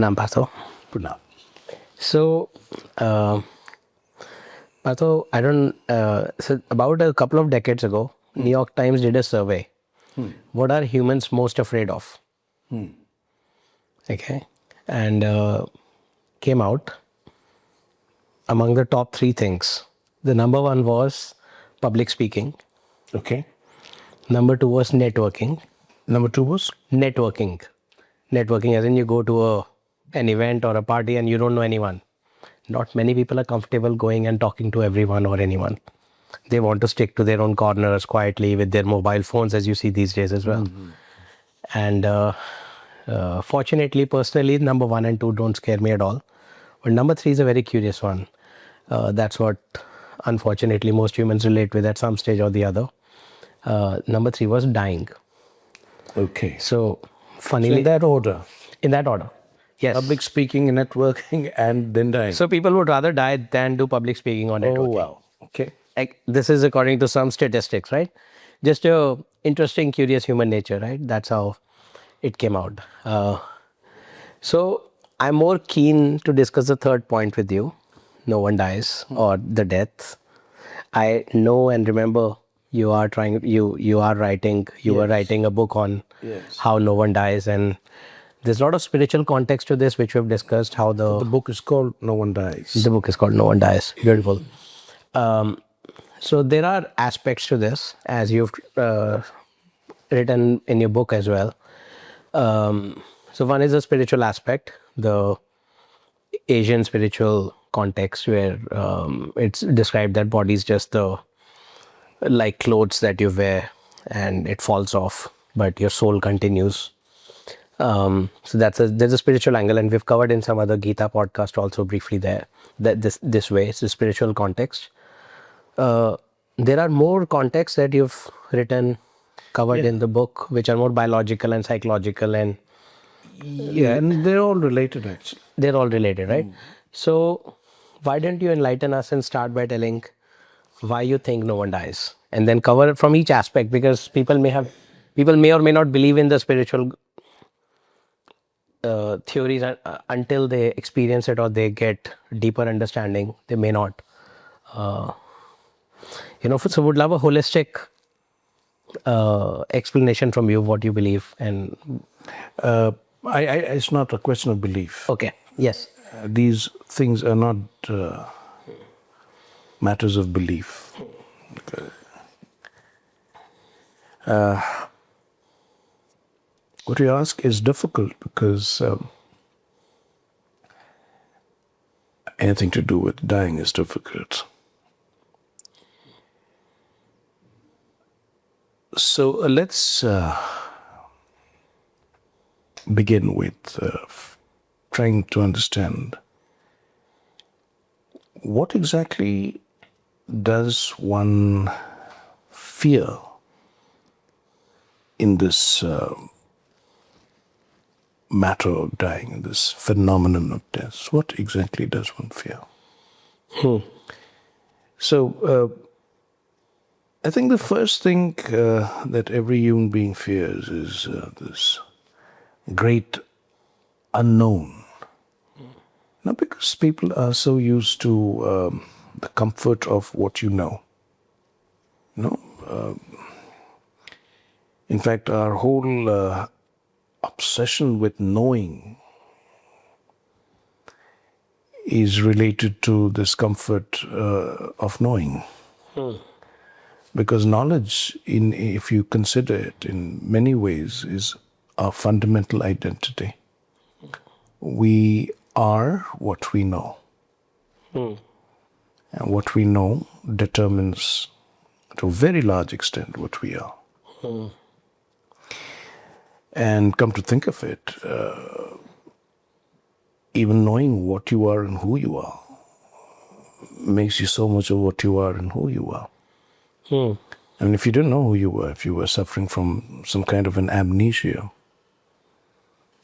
Pranam, Partho. Kunal. So, Partho, so about a couple of decades ago, New York Times did a survey. What are humans most afraid of? Okay. And came out among the top three things. The number one was public speaking. Okay. Number two was networking. Number two was? Networking. Networking as in you go to an event or a party and you don't know anyone. Not many people are comfortable going and talking to everyone or anyone. They want to stick to their own corners quietly with their mobile phones, as you see these days as well. And fortunately, personally, number one and two don't scare me at all. But number three is a very curious one. That's what, unfortunately, most humans relate with at some stage or the other. Number three was dying. Okay. So, So funnily, in that order, in that order, yes. public speaking, networking, and then dying. So people would rather die than do public speaking or networking. Oh, wow. Okay. Like, this is according to some statistics, right? Just a interesting, curious human nature, right? That's how it came out. So I'm more keen to discuss the third point with you. No one dies or the death. I know and remember you are writing a book on Yes. how no one dies, and there's a lot of spiritual context to this, which we've discussed. How The book is called No One Dies. the book is called No One Dies. Beautiful. So there are aspects to this, as you've written in your book as well. So one is the spiritual aspect, the Asian spiritual context, where it's described that body is just like clothes that you wear and it falls off, but your soul continues. So there's a spiritual angle, and we've covered in some other Gita podcast also briefly there that this way it's a spiritual context. There are more contexts that you've covered in the book, which are more biological and psychological, and Yeah, and they're all related actually. they're all related, right? So why don't you enlighten us and start by telling why you think no one dies, and then cover it from each aspect, because people may or may not believe in the spiritual theories until they experience it or they get deeper understanding. They may not. So would love a holistic explanation from you what you believe. And It's not a question of belief. okay, yes, These things are not matters of belief. What you ask is difficult because anything to do with dying is difficult. So let's begin with trying to understand what exactly does one fear in this matter of dying, in this phenomenon of death. What exactly does one fear? So I think the first thing that every human being fears is this great unknown. Not because people are so used to the comfort of what you know. In fact, our whole obsession with knowing is related to this comfort of knowing. Because knowledge, if you consider it in many ways, is our fundamental identity. We are what we know. And what we know determines, to a very large extent, what we are. And come to think of it, even knowing what you are and who you are makes you so much of what you are and who you are. I mean, if you didn't know who you were, if you were suffering from some kind of an amnesia,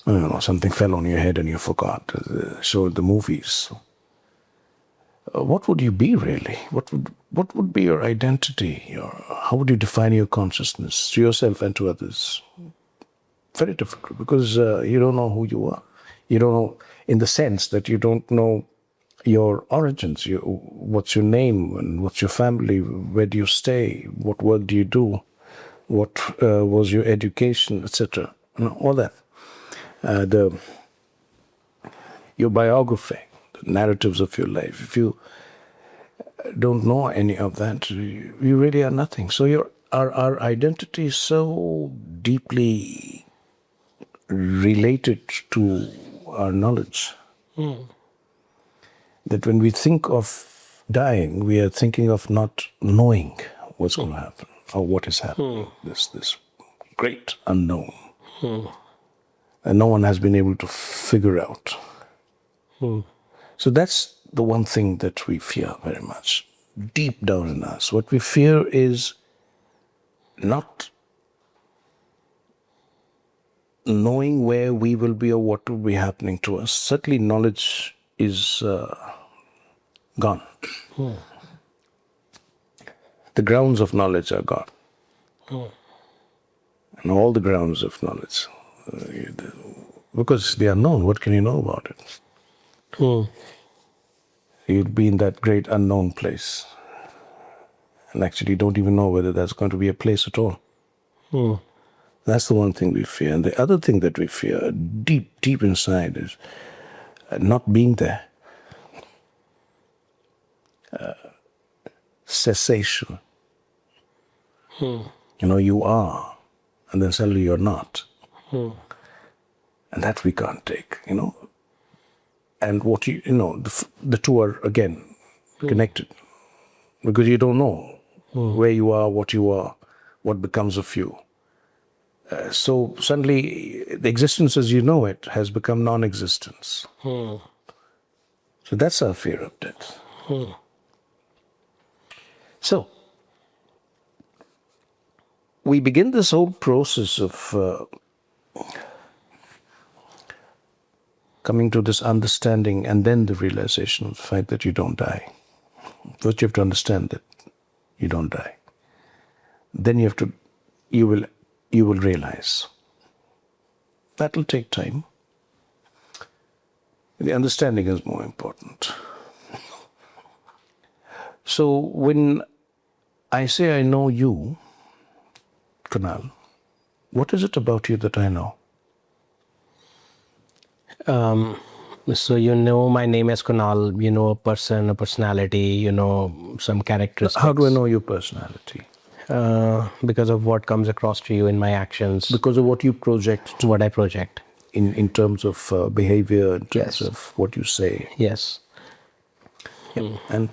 I don't know, something fell on your head and you forgot, showed the movies, what would you be really? What would be your identity? How would you define your consciousness to yourself and to others? Very difficult, because you don't know who you are. You don't know, in the sense that you don't know your origins. What's your name and what's your family? Where do you stay? What work do you do? What was your education, etc. All that. Your biography, the narratives of your life. If you don't know any of that, you really are nothing. So our identity is so deeply related to our knowledge that when we think of dying, we are thinking of not knowing what's going to happen or what is happening. This great unknown. And no one has been able to figure out. So that's the one thing that we fear very much, deep down in us. What we fear is not knowing where we will be or what will be happening to us. Certainly knowledge is gone. The grounds of knowledge are gone. And all the grounds of knowledge. Because they are known, what can you know about it? You'd be in that great unknown place. And actually don't even know whether that's going to be a place at all. That's the one thing we fear. And the other thing that we fear, deep, deep inside, is not being there. Cessation. You are, and then suddenly you're not. And that we can't take, And what the two are, again, connected. Because you don't know where you are, what becomes of you. So suddenly, the existence as you know it has become non-existence. So that's our fear of death. So, we begin this whole process of coming to this understanding and then the realization of the fact that you don't die. First you have to understand that you don't die. Then you will realize. That will take time. The understanding is more important. So when I say I know you, Kunal, what is it about you that I know? So you know my name is Kunal, you know a person, a personality, you know some characteristics. How do I know your personality? Because of what comes across to you in my actions. Because of what you project. What I project. In terms of behavior, in terms of what you say. Yes. And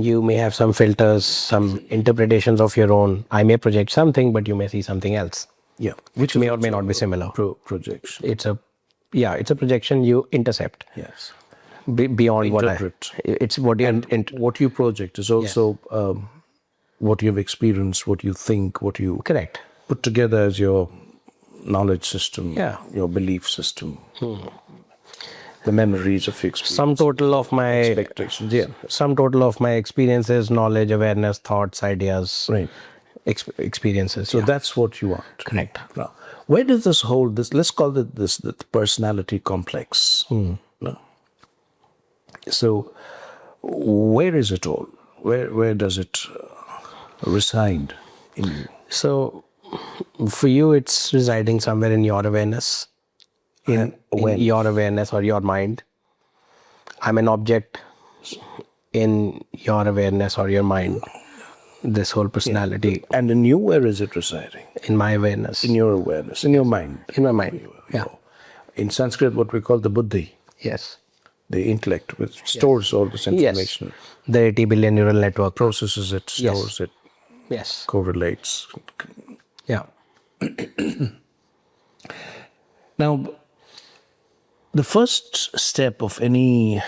you may have some filters, some interpretations of your own. I may project something, but you may see something else. Yeah. Which may or may not be similar. Projection. It's a projection you intercept. Yes. Beyond Interpret. It's what you... what you project is also what you've experienced, what you think, what you... Correct. Put together as your knowledge system, your belief system. The memories of experience. Some total of my... expectations. Yeah. Some total of my experiences, knowledge, awareness, thoughts, ideas. Right. Experiences. So that's what you want. Correct. Now, where does let's call it the personality complex. No? So, where is it all? Where does it reside in you? So, for you, it's residing somewhere in your awareness. In your awareness or your mind. I'm an object in your awareness or your mind. This whole personality. And in you, where is it residing? In my awareness. In your awareness, in your mind. In my mind. Yeah. In Sanskrit, what we call the buddhi. Yes. The intellect, which stores all this information. Yes. The 80 billion neural network. Processes it, stores it. Yes. Correlates. Yeah. Now, the first step of any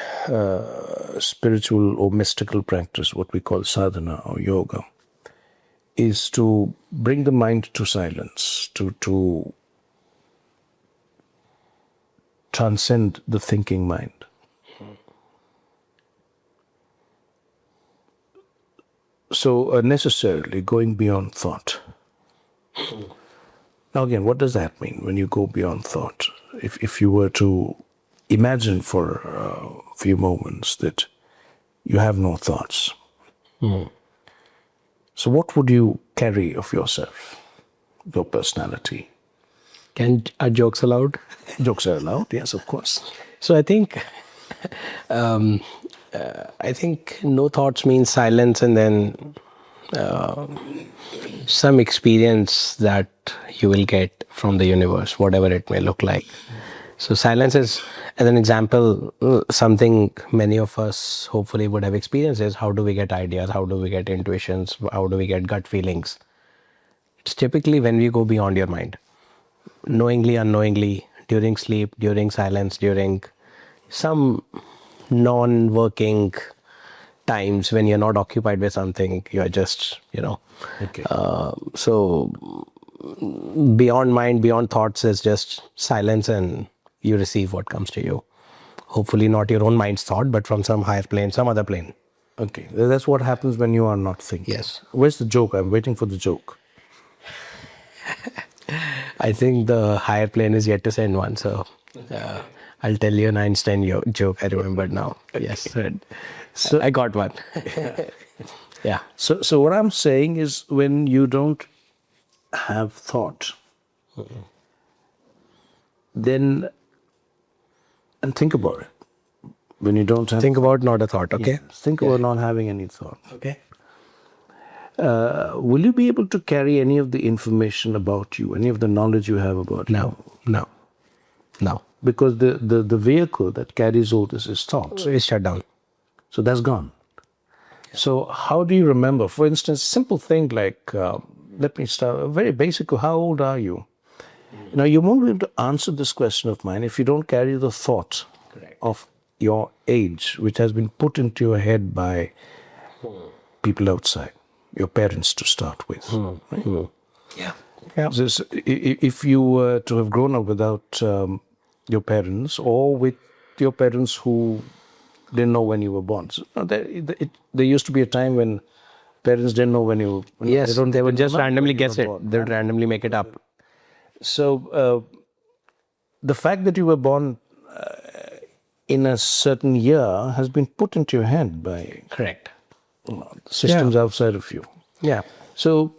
spiritual or mystical practice, what we call sadhana or yoga, is to bring the mind to silence, to transcend the thinking mind. So necessarily going beyond thought. Now again, what does that mean when you go beyond thought? if you were to imagine for a few moments that you have no thoughts, so what would you carry of yourself, your personality? Are jokes allowed? Jokes are allowed, yes, of course. So I think no thoughts means silence, and then some experience that you will get from the universe, whatever it may look like. So silence is, as an example, something many of us hopefully would have experienced is how do we get ideas, how do we get intuitions, how do we get gut feelings. It's typically when we go beyond your mind, knowingly, unknowingly, during sleep, during silence, during some non-working times when you're not occupied with something, you're just, Okay. So beyond mind, beyond thoughts is just silence, and you receive what comes to you. Hopefully not your own mind's thought, but from some higher plane, some other plane. Okay, that's what happens when you are not thinking. Yes. Where's the joke? I'm waiting for the joke. I think the higher plane is yet to send one, so I'll tell you an Einstein joke I remembered now. Yes, so I got one. Yeah. So what I'm saying is when you don't have thought, then, and think about it. When you don't have Think about not a thought, okay? think about not having any thought. Okay. Will you be able to carry any of the information about you, any of the knowledge you have about you? No. Because the vehicle that carries all this is thought. It's shut down. So that's gone. So how do you remember? For instance, simple thing like, let me start, very basic, how old are you? Now, you won't be able to answer this question of mine if you don't carry the thought of your age, which has been put into your head by people outside, your parents to start with. Right? Yeah. If you were to have grown up without your parents, or with your parents who didn't know when you were born. So, there used to be a time when parents didn't know when you were Yes, they would just randomly guess it. born. They would randomly make it up. So the fact that you were born in a certain year has been put into your head by Correct. systems outside of you. Yeah. So,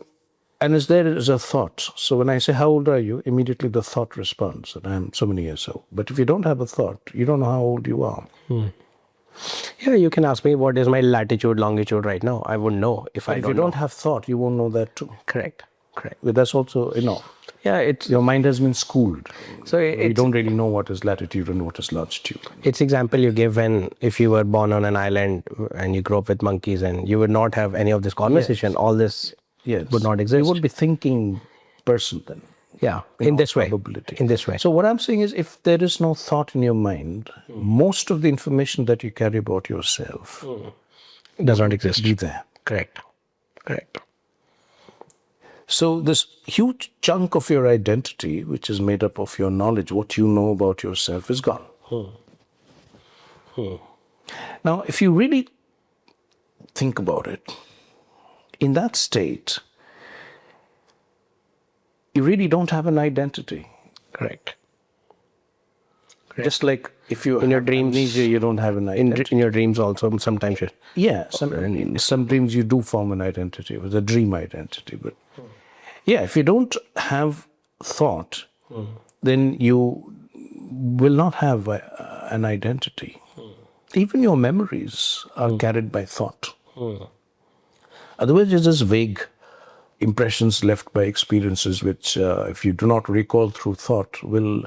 and there is a thought. So when I say, how old are you? Immediately the thought responds that I'm so many years old. But if you don't have a thought, you don't know how old you are. Yeah, you can ask me what is my latitude, longitude right now. I wouldn't know if If you don't have thought, you won't know that too. Correct. But that's also, Yeah, it's your mind has been schooled. so You it's don't really know what is latitude and what is longitude. it's example you give when if you were born on an island and you grew up with monkeys and you would not have any of this conversation, all this would not exist. You would be thinking person then. Yeah, in this way. Probability. In this way. So what I'm saying is, if there is no thought in your mind, most of the information that you carry about yourself Does not exist. be there. Correct. So this huge chunk of your identity, which is made up of your knowledge, what you know about yourself, is gone. Now, if you really think about it, in that state, you really don't have an identity. Correct. Just like if you In your have dreams- amnesia, you don't have an identity. In your dreams also sometimes you Some dreams you do form an identity, with a dream identity. But yeah, if you don't have thought, then you will not have an identity. Even your memories are carried by thought. Otherwise, it's just vague impressions left by experiences which, if you do not recall through thought, will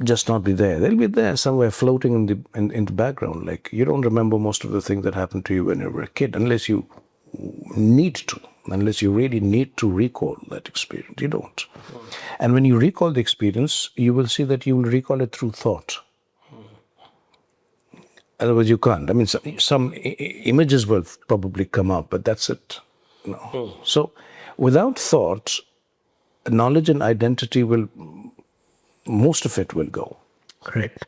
just not be there. They'll be there somewhere floating in the background. Like you don't remember most of the things that happened to you when you were a kid unless you need to, unless you really need to recall that experience. You don't. And when you recall the experience, you will see that you will recall it through thought. Otherwise, you can't. I mean, some images will probably come up, but that's it. No. So, without thought, knowledge and identity will, most of it will go. Correct.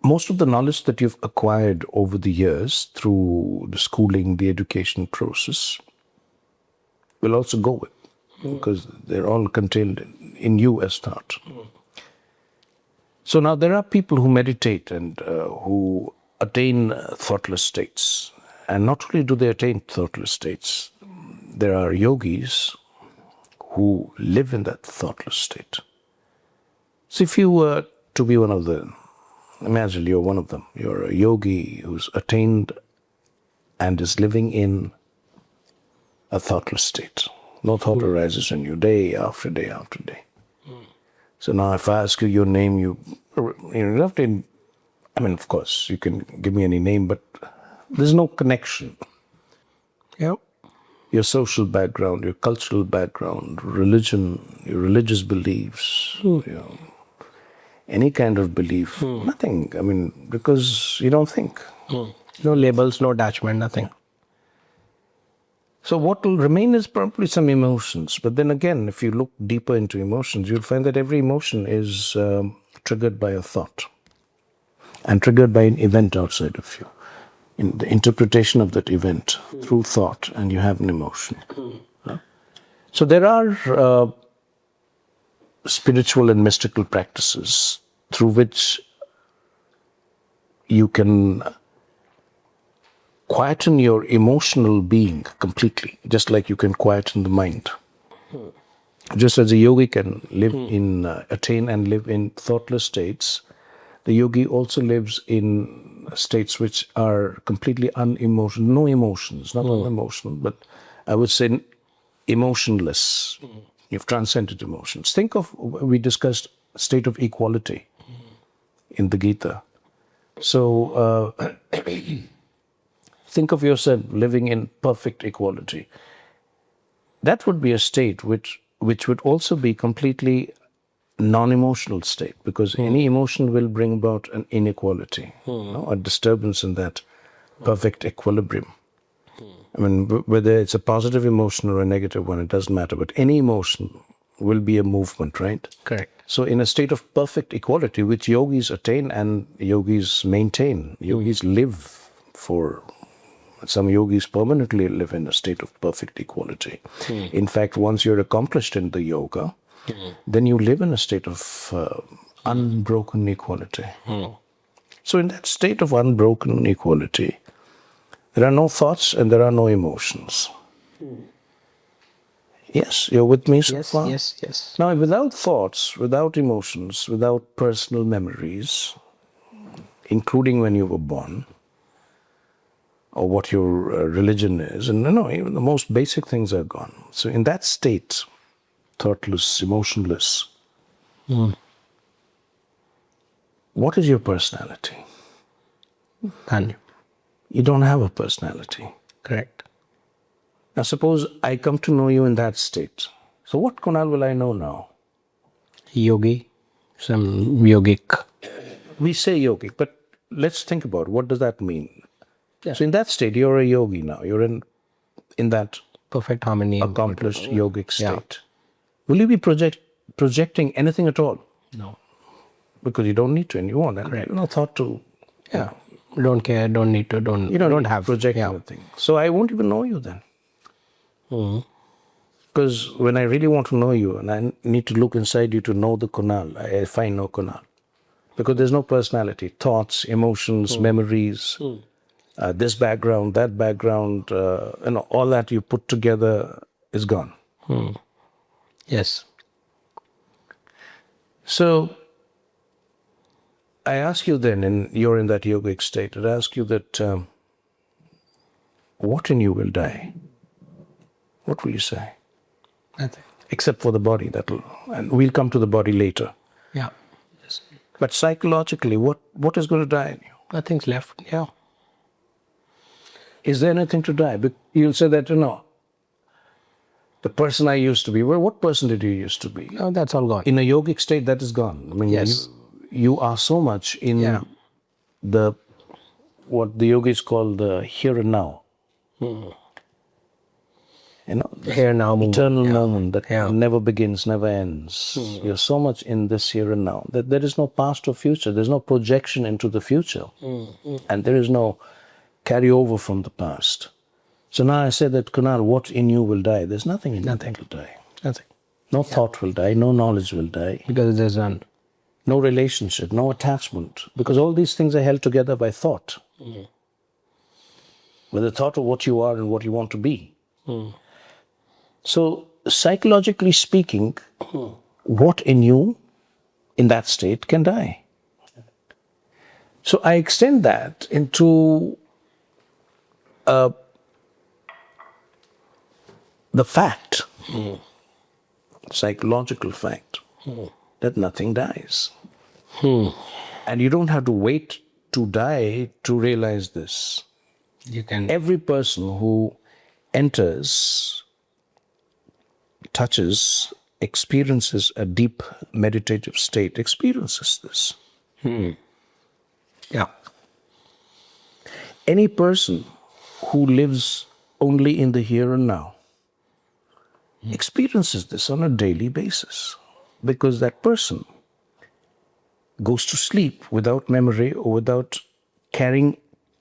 Most of the knowledge that you've acquired over the years through the schooling, the education process, will also go with, because they're all contained in you as thought. So now there are people who meditate and who attain thoughtless states. And not only do they attain thoughtless states, there are yogis who live in that thoughtless state. So if you were to be one of them, imagine you're one of them. You're a yogi who's attained and is living in a thoughtless state. No thought arises in you day after day after day. So now if I ask you your name, you have to, I mean, of course, you can give me any name, but there's no connection. Yep. Your social background, your cultural background, religion, your religious beliefs, any kind of belief, nothing. I mean, because you don't think. No labels, no attachment, nothing. So what will remain is probably some emotions. But then again, if you look deeper into emotions, you'll find that every emotion is triggered by a thought and triggered by an event outside of you. In the interpretation of that event through thought, and you have an emotion. So there are spiritual and mystical practices through which you can quieten your emotional being completely, just like you can quieten the mind. Just as a yogi can live in, attain and live in thoughtless states, the yogi also lives in states which are completely unemotional, no emotions, not unemotional, but I would say emotionless. You've transcended emotions. Think of, we discussed state of equality in the Gita. So think of yourself living in perfect equality. That would be a state which would also be completely non-emotional state, because any emotion will bring about an inequality, a disturbance in that perfect equilibrium. I mean, whether it's a positive emotion or a negative one, it doesn't matter, but any emotion will be a movement, right? Correct. So in a state of perfect equality, which yogis attain and yogis maintain, yogis live for, some yogis permanently live in a state of perfect equality. In fact, once you're accomplished in the yoga, then you live in a state of unbroken equality. So in that state of unbroken equality, there are no thoughts and there are no emotions. Yes, you're with me so far? Yes. Now, without thoughts, without emotions, without personal memories, including when you were born, or what your religion is, and even the most basic things are gone. So in that state, thoughtless, emotionless, what is your personality? None. You don't have a personality. Correct. Now suppose I come to know you in that state. So what Kunal will I know now? Yogi, some yogic. We say yogic, but let's think about it. What does that mean? Yeah. So in that state, you're a yogi now. You're in that Perfect harmony. accomplished yogic state. Yeah. Will you be projecting anything at all? No. Because you don't need to and you won't. Correct. No thought to. Yeah. Don't care, don't need to, You don't have. project anything. So I won't even know you then. Because when I really want to know you and I need to look inside you to know the Kunal, I find no Kunal. Because there's no personality, thoughts, emotions, memories, this background, that background, all that you put together is gone. Yes. So I ask you then, and you're in that yogic state, I ask you that what in you will die? What will you say? Nothing. Except for the body, and we'll come to the body later. Yeah. Yes. But psychologically, what is going to die in you? Nothing's left. Yeah. Is there anything to die? But you'll say that, the person I used to be. Well, what person did you used to be? No, that's all gone. In a yogic state, that is gone. I mean, Yes. you are so much in what the yogis call the here and now. Here now moment. Eternal moment that never begins, never ends. You're so much in this here and now that there is no past or future. There's no projection into the future. And there is no carryover from the past. So now I say that, Kunal, what in you will die? There's nothing in you that will die. Nothing. No thought will die, no knowledge will die. Because there's none. no relationship, no attachment, because all these things are held together by thought. With the thought of what you are and what you want to be. So, psychologically speaking, what in you in that state can die. So I extend that into the fact, psychological fact, that nothing dies. And you don't have to wait to die to realize this. You can. Every person who enters, touches, experiences a deep meditative state, experiences this. Yeah. Any person who lives only in the here and now experiences this on a daily basis, because that person goes to sleep without memory or without carrying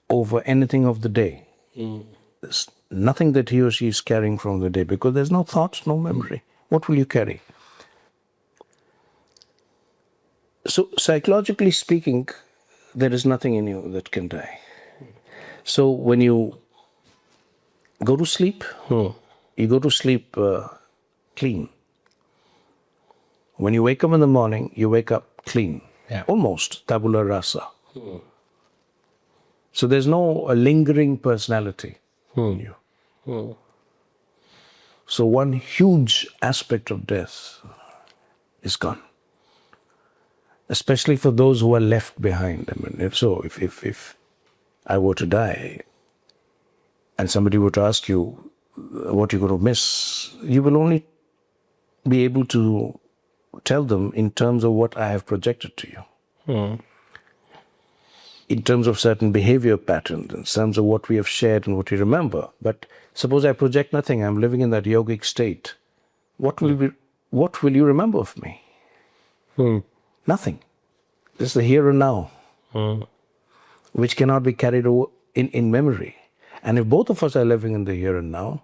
over anything of the day. There's nothing that he or she is carrying from the day, because there's no thoughts, no memory. What will you carry? So psychologically speaking, there is nothing in you that can die. So when you go to sleep, you go to sleep clean. When you wake up in the morning, you wake up clean. Yeah. Almost tabula rasa. So there's no lingering personality in you. So one huge aspect of death is gone. Especially for those who are left behind. I mean, if I were to die and somebody were to ask you what you're going to miss, you will only be able to tell them in terms of what I have projected to you. In terms of certain behavior patterns, in terms of what we have shared and what you remember. But suppose I project nothing, I'm living in that yogic state. What will you remember of me? Nothing. It's the here and now, which cannot be carried over in memory. And if both of us are living in the here and now,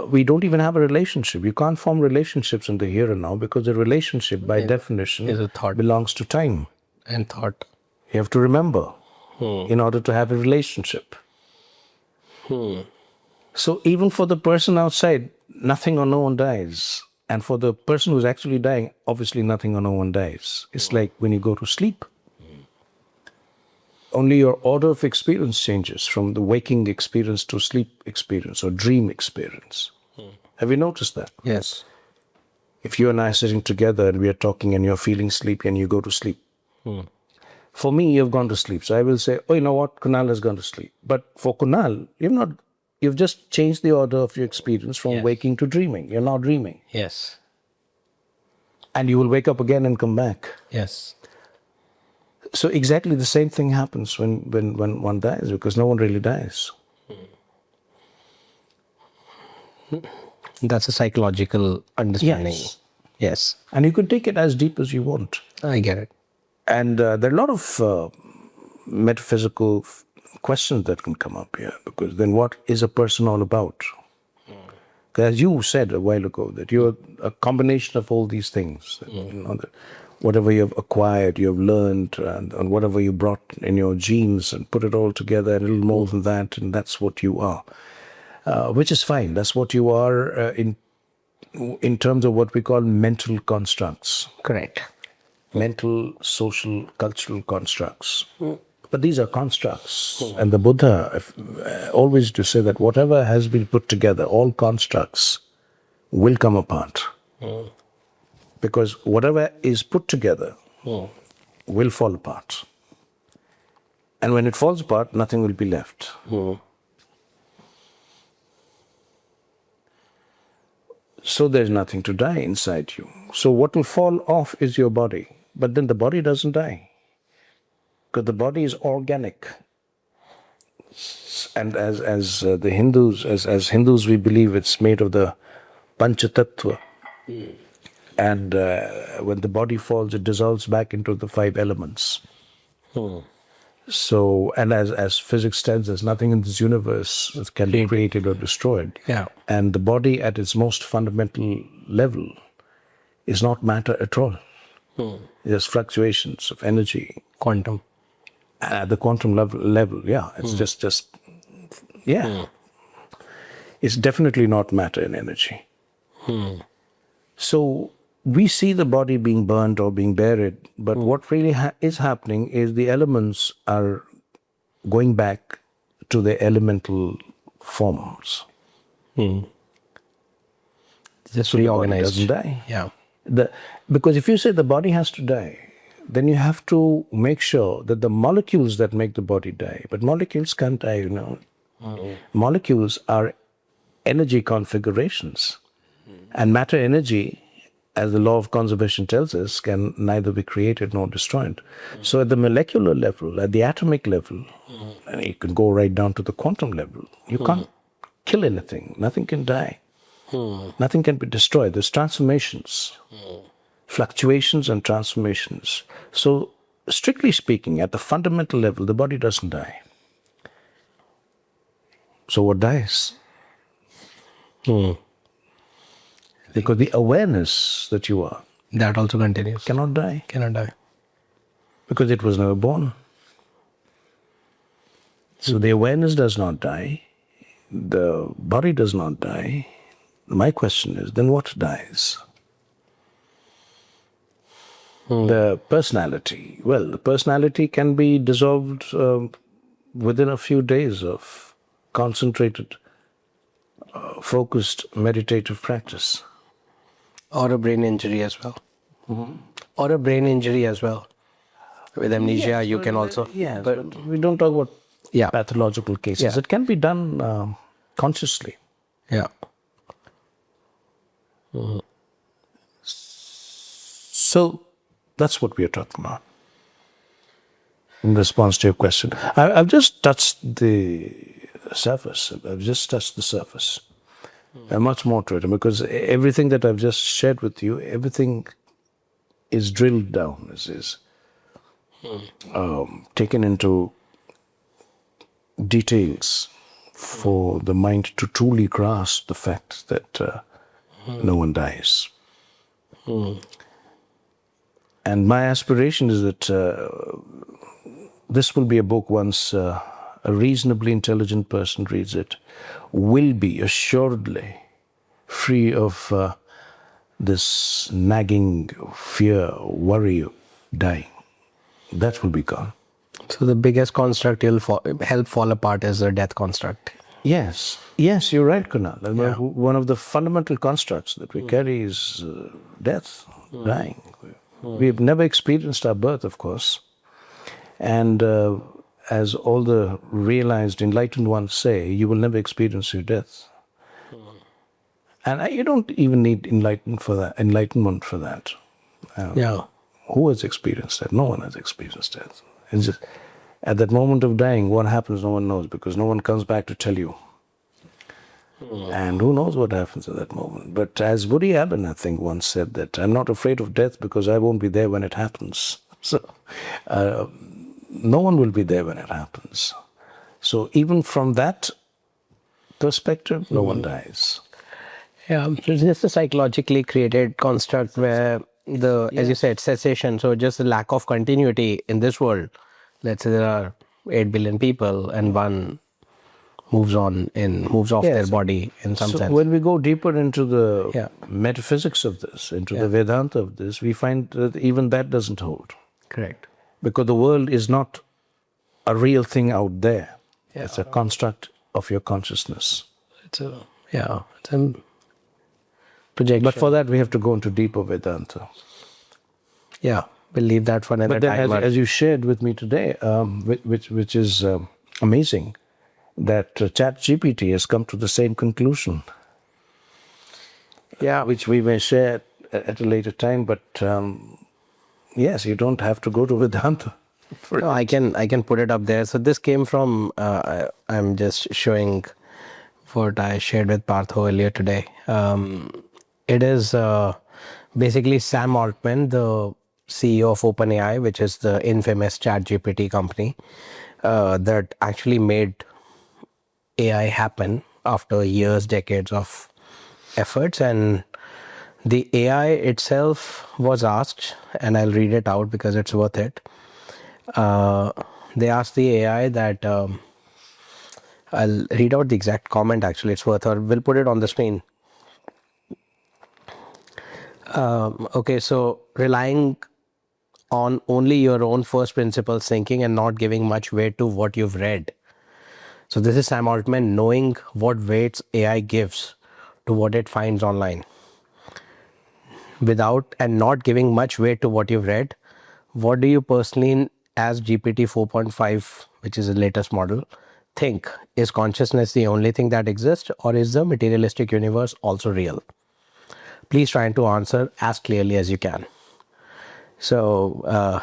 we don't even have a relationship. You can't form relationships in the here and now, because the relationship, by definition, is a thought. belongs to time. And thought. You have to remember in order to have a relationship. So even for the person outside, nothing or no one dies. And for the person who's actually dying, obviously nothing or no one dies. It's like when you go to sleep. Only your order of experience changes from the waking experience to sleep experience or dream experience. Have you noticed that? Yes. If you and I are sitting together and we are talking and you're feeling sleepy and you go to sleep. For me, you've gone to sleep. So I will say, oh, you know what? Kunal has gone to sleep. But for Kunal, you've just changed the order of your experience from waking to dreaming. You're now dreaming. Yes. And you will wake up again and come back. Yes. So exactly the same thing happens when one dies, because no one really dies. That's a psychological understanding. Yes. Yes. And you could take it as deep as you want. I get it. And there are a lot of metaphysical questions that can come up here, because then what is a person all about? As you said a while ago, that you're a combination of all these things. That whatever you've acquired, you've learned, and whatever you brought in your genes, and put it all together, a little more than that, and that's what you are. Which is fine. That's what you are in terms of what we call mental constructs. Correct. Mental, social, cultural constructs. But these are constructs. And the Buddha always used to say that whatever has been put together, all constructs will come apart. Because whatever is put together will fall apart. And when it falls apart, nothing will be left. So there's nothing to die inside you. So what will fall off is your body. But then the body doesn't die, because the body is organic. And as the Hindus, as Hindus, we believe it's made of the Panchatattva. And when the body falls, it dissolves back into the 5 elements. So, and as physics tells us, nothing in this universe can be created or destroyed. Yeah. And the body at its most fundamental level is not matter at all. There's fluctuations of energy Quantum. at the quantum level. Yeah, it's just yeah. It's definitely not matter and energy. So we see the body being burnt or being buried, but what really is happening is the elements are going back to their elemental forms. Just So the body reorganized. doesn't die. Yeah. Because if you say the body has to die, then you have to make sure that the molecules that make the body die, but molecules can't die, you know. Molecules are energy configurations. And matter energy, as the law of conservation tells us, can neither be created nor destroyed. So at the molecular level, at the atomic level, and you can go right down to the quantum level, you can't kill anything. Nothing can die. Nothing can be destroyed. There's transformations, fluctuations and transformations. So strictly speaking, at the fundamental level, the body doesn't die. So what dies? Because the awareness that you are That also continues. cannot die. Cannot die. Because it was never born. So the awareness does not die. The body does not die. My question is, then what dies? The personality. Well, the personality can be dissolved within a few days of concentrated, focused, meditative practice. Or a brain injury as well. Or a brain injury as well. With amnesia, you can also. Yes, but we don't talk about Yeah. pathological cases. Yeah. It can be done consciously. Yeah. So that's what we are talking about. In response to your question, I've just touched the surface. I've just touched the surface. And much more to it, because everything that I've just shared with you, everything is drilled down, is taken into details for the mind to truly grasp the fact that no one dies. And my aspiration is that this will be a book once a reasonably intelligent person reads it, will be assuredly free of this nagging fear, worry of dying. That will be gone. So the biggest construct you'll help fall apart is the death construct. Yes, you're right, Kunal. One of the fundamental constructs that we carry is death, dying. We've never experienced our birth, of course. And as all the realized, enlightened ones say, you will never experience your death. And you don't even need enlightenment for that. Yeah. Who has experienced that? No one has experienced that. It's just, at that moment of dying, what happens, no one knows, because no one comes back to tell you. And who knows what happens at that moment. But as Woody Allen, I think, once said that, I'm not afraid of death because I won't be there when it happens. So no one will be there when it happens. So even from that perspective, no one dies. Yeah, it's just a psychologically created construct where as you said, cessation, so just the lack of continuity in this world. Let's say there are 8 billion people and one moves off their body in some sense. When we go deeper into the metaphysics of this, into the Vedanta of this, we find that even that doesn't hold. Correct. Because the world is not a real thing out there. It's a construct of your consciousness. It's a projection. But for that, we have to go into deeper Vedanta. Yeah, we'll leave that for another time. But as you shared with me today, which is amazing, that ChatGPT has come to the same conclusion. Yeah, which we may share at a later time. But yes, you don't have to go to Vedanta. No, I can put it up there. So this came from, I'm just showing what I shared with Partho earlier today. It is basically Sam Altman, the CEO of OpenAI, which is the infamous ChatGPT company, that actually made AI happen after years, decades of efforts. And The AI itself was asked, and I'll read it out because it's worth it. They asked the AI that, I'll read out the exact comment actually, it's worth, or we'll put it on the screen. Okay, so relying on only your own first principles thinking and not giving much weight to what you've read. So this is Sam Altman knowing what weights AI gives to what it finds online. Without and not giving much weight to what you've read, what do you personally, as GPT 4.5, which is the latest model, think? Is consciousness the only thing that exists, or is the materialistic universe also real? Please try to answer as clearly as you can. So,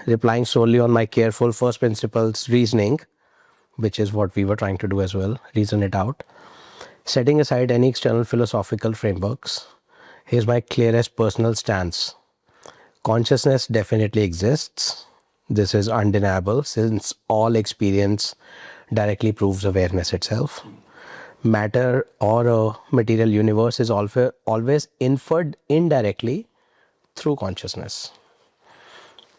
replying solely on my careful first principles reasoning, which is what we were trying to do as well, reason it out. Setting aside any external philosophical frameworks, here's my clearest personal stance. Consciousness definitely exists. This is undeniable since all experience directly proves awareness itself. Matter or a material universe is always inferred indirectly through consciousness.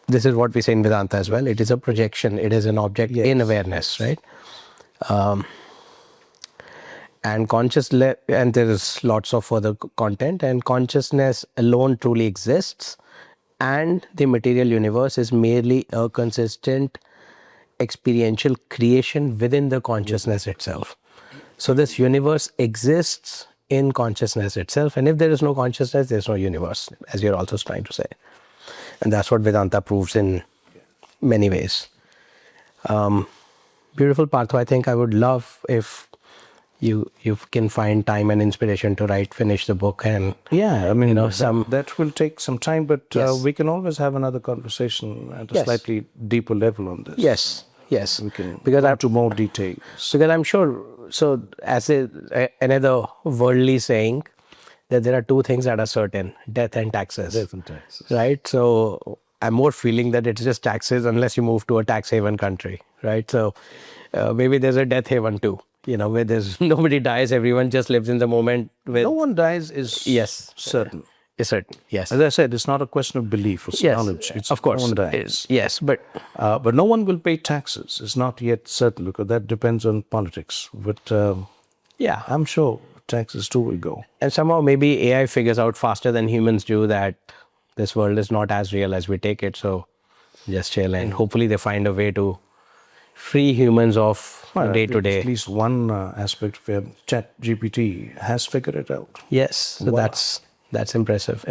This is what we say in Vedanta as well. It is a projection. It is an object in awareness, right? And and there is lots of further content, and consciousness alone truly exists, and the material universe is merely a consistent experiential creation within the consciousness itself. So this universe exists in consciousness itself, and if there is no consciousness, there's no universe, as you're also trying to say. And that's what Vedanta proves in many ways. Beautiful, Partho. I think I would love if you can find time and inspiration to finish the book, and I mean, that will take some time, but Yes. we can always have another conversation at a slightly deeper level on this. Yes, We can because go into more details. because I'm sure. So, as another worldly saying, that there are two things that are certain: death and taxes. Death and taxes. Right. So I'm more feeling that it's just taxes unless you move to a tax haven country. Right. So maybe there's a death haven too. Where there's nobody dies, everyone just lives in the moment. No one dies is certain. Is certain. Yes. As I said, it's not a question of belief or knowledge. It's of course. no one dies. Yes, but no one will pay taxes. It's not yet certain because that depends on politics. But yeah, I'm sure taxes too will go. and somehow maybe AI figures out faster than humans do that this world is not as real as we take it. So just chill, and hopefully they find a way to free humans of day to day. At least one aspect where ChatGPT has figured it out. Yes, so that's impressive.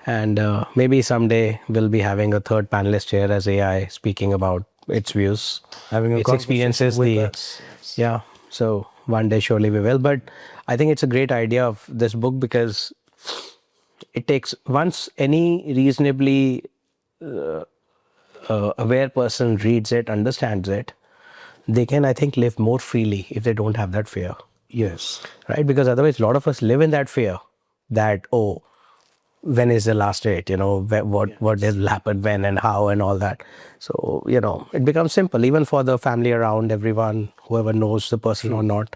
And maybe someday we'll be having a third panelist here as AI speaking about its views, Having a its experiences. with us. Yeah, so one day surely we will. But I think it's a great idea of this book because it takes, once any reasonably aware person reads it, understands it, they can, I think, live more freely if they don't have that fear. Yes. Right? Because otherwise, a lot of us live in that fear that, oh, when is the last date? What will happen when and how and all that. So, it becomes simple, even for the family around, everyone, whoever knows the person or not.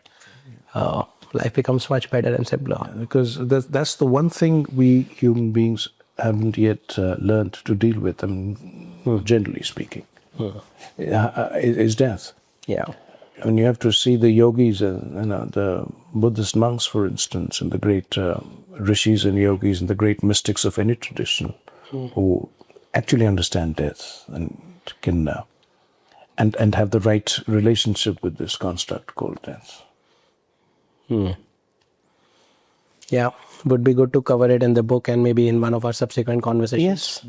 Life becomes much better and simpler. Because that's the one thing we human beings haven't yet learned to deal with, generally speaking, is death. Yeah. I mean, you have to see the yogis and the Buddhist monks, for instance, and the great rishis and yogis and the great mystics of any tradition who actually understand death and can and have the right relationship with this construct called death. Yeah, would be good to cover it in the book and maybe in one of our subsequent conversations.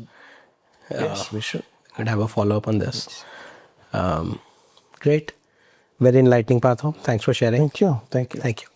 Yes, we should. Could have a follow-up on this. Great. Very enlightening, Partho. Thanks for sharing. Thank you. Thank you. Thank you.